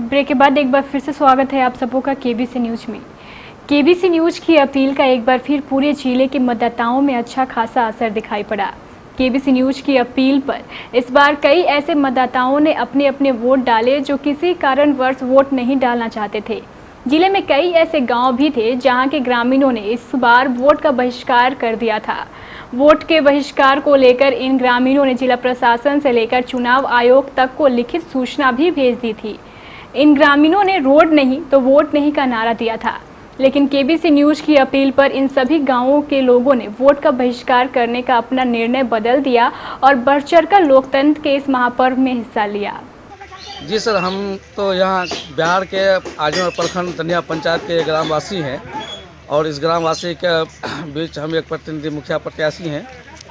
Break के बाद एक बार फिर से स्वागत है आप सबों का केबीसी न्यूज में। केबीसी न्यूज की अपील का एक बार फिर पूरे जिले के मतदाताओं में अच्छा खासा असर दिखाई पड़ा। केबीसी न्यूज की अपील पर इस बार कई ऐसे मतदाताओं ने अपने अपने वोट डाले जो किसी कारणवश वोट नहीं डालना चाहते थे। जिले में कई ऐसे गांव भी थे जहां के ग्रामीणों ने इस बार वोट का बहिष्कार कर दिया था। वोट के बहिष्कार को लेकर इन ग्रामीणों ने जिला प्रशासन से लेकर चुनाव आयोग तक को लिखित सूचना भी भेज दी थी। इन ग्रामीणों ने रोड नहीं तो वोट नहीं का नारा दिया था, लेकिन केबीसी न्यूज की अपील पर इन सभी गांवों के लोगों ने वोट का बहिष्कार करने का अपना निर्णय बदल दिया और बढ़ चढ़कर लोकतंत्र के इस महापर्व में हिस्सा लिया। जी सर, हम तो यहाँ बिहार के आजमगढ़ प्रखंड दनिया पंचायत के ग्रामवासी हैं और इस ग्रामवासी के बीच हम एक प्रतिनिधि मुखिया प्रत्याशी हैं।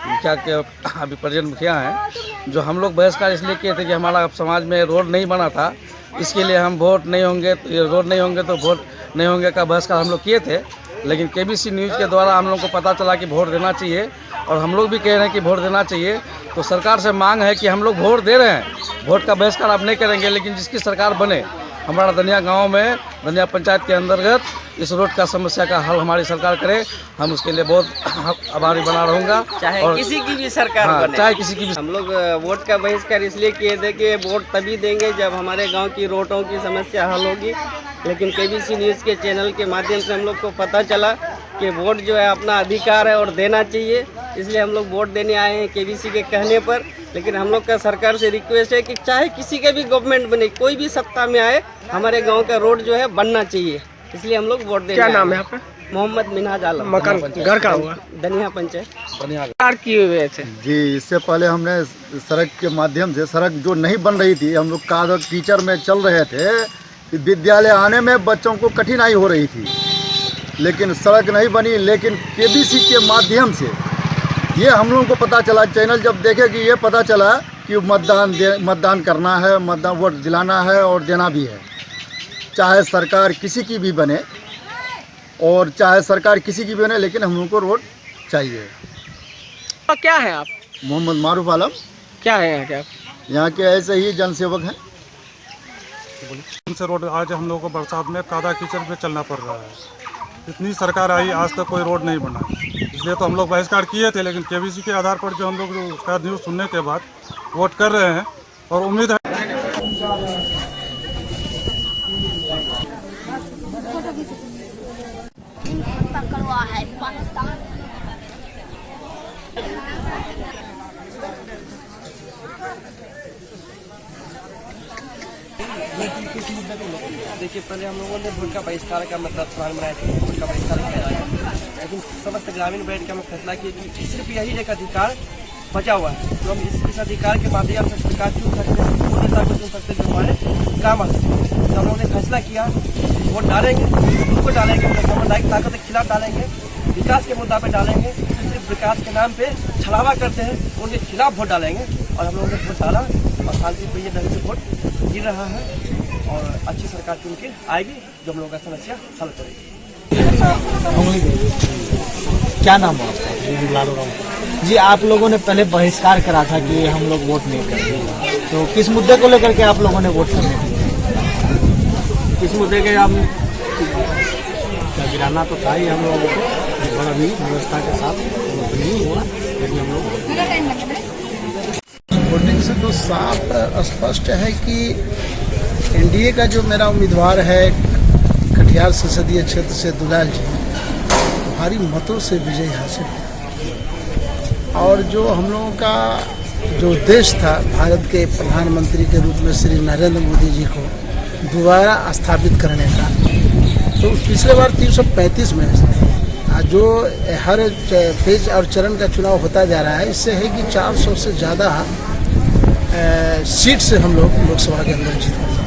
मुखिया के अभी प्रेजेंट मुखिया हैं। जो हम लोग बहिष्कार इसलिए किए थे कि हमारा समाज में रोड नहीं बना था, इसके लिए हम वोट नहीं होंगे, रोड नहीं होंगे तो वोट नहीं होंगे का बहिष्कार हम लोग किए थे। लेकिन केबीसी न्यूज़ के द्वारा हम लोग को पता चला कि वोट देना चाहिए और हम लोग भी कह रहे हैं कि वोट देना चाहिए। तो सरकार से मांग है कि हम लोग वोट दे रहे हैं, वोट का बहिष्कार आप नहीं करेंगे, लेकिन जिसकी सरकार बने हमारा दनिया गांव में दनिया पंचायत के अंतर्गत इस रोड का समस्या का हल हमारी सरकार करे, हम उसके लिए बहुत आभारी बना रहूँगा। चाहे और किसी की भी सरकार बने, चाहे किसी की भी। हम लोग वोट का बहिष्कार इसलिए किए थे कि वोट तभी देंगे जब हमारे गांव की रोडों की समस्या हल होगी। लेकिन केबीसी न्यूज़ के चैनल के माध्यम से हम लोग को पता चला कि वोट जो है अपना अधिकार है और देना चाहिए, इसलिए हम लोग वोट देने आए हैं केबीसी के कहने पर। लेकिन हम लोग का सरकार से रिक्वेस्ट है कि चाहे किसी का भी गवर्नमेंट बने, कोई भी सत्ता में आए, हमारे गांव का रोड जो है बनना चाहिए, इसलिए हम लोग वोट देने। क्या नाम है आपका? मोहम्मद मिनहाज आलम। मकान घर का हुआ? दनिया पंचायत। किए हुए थे जी। इससे पहले हमने सड़क के माध्यम से, सड़क जो नहीं बन रही थी, हम लोग का टीचर में चल रहे थे, विद्यालय आने में बच्चों को कठिनाई हो रही थी, लेकिन सड़क नहीं बनी। लेकिन केबीसी के माध्यम से ये हम लोगों को पता चला, चैनल जब देखे कि ये पता चला कि मतदान करना है, मतदान वोट दिलाना है और देना भी है, चाहे सरकार किसी की भी बने और चाहे सरकार किसी की भी बने, लेकिन हम लोगों को रोड चाहिए। तो क्या है आप? मोहम्मद मारूफ आलम। क्या है यहाँ के आप? यहाँ के ऐसे ही जनसेवक हैं। से रोड आज हम लोगों को बरसात में कादा कीचड़ में चलना पड़ रहा है। इतनी सरकार आई, आज तक कोई रोड नहीं बना, इसलिए तो हम लोग बहिष्कार किए थे। लेकिन केबीसी के आधार पर जो हम लोग उसका न्यूज़ सुनने के बाद वोट कर रहे हैं और उम्मीद है। देखिए, पहले हम लोगों ने वोट का बहिष्कार का मतलब प्लान बनाया था, वोट का बहिष्कार किया जाएगा। लेकिन समस्त ग्रामीण बैठ के हमें फैसला किया कि सिर्फ यही एक अधिकार बचा हुआ है, तो हम इस अधिकार के माध्यम से सरकार चुन सकते हैं, वो नेता को चुन सकते हैं जो हमारे काम आ सकते हैं। तो हम लोगों ने फैसला किया वोट डालेंगे, उनको डालेंगे, अपने सामुदायिक ताकत के खिलाफ डालेंगे, विकास के मुद्दा पर डालेंगे। सिर्फ विकास के नाम पे छलावा करते हैं, उनके खिलाफ वोट डालेंगे। और हम लोगों ने वोट डाला और शांतिप्रिय ढंग से वोट गिर रहा है और अच्छी सरकार चुन के आएगी जो हम लोगों का समस्या हल करेगी। क्या नाम है आपका? जी, आप लोगों ने पहले बहिष्कार करा था कि हम लोग वोट नहीं करेंगे, तो किस मुद्दे को लेकर के आप लोगों ने वोट करने दिया? इस मुद्दे के हम गिराना तो था ही हम लोगों को, बड़ा भी व्यवस्था के साथ नहीं हुआ, लेकिन हम लोग वोटिंग से तो साफ स्पष्ट है कि एनडीए का जो मेरा उम्मीदवार है कटिहार संसदीय क्षेत्र से दुलाल जी, भारी मतों से विजय हासिल है। और जो हम लोगों का जो उद्देश्य था भारत के प्रधानमंत्री के रूप में श्री नरेंद्र मोदी जी को दोबारा स्थापित करने का, तो पिछले बार 335 में जो हर फेज और चरण का चुनाव होता जा रहा है, इससे है कि 400 से ज़्यादा सीट से हम लोग लोकसभा के अंदर जीते।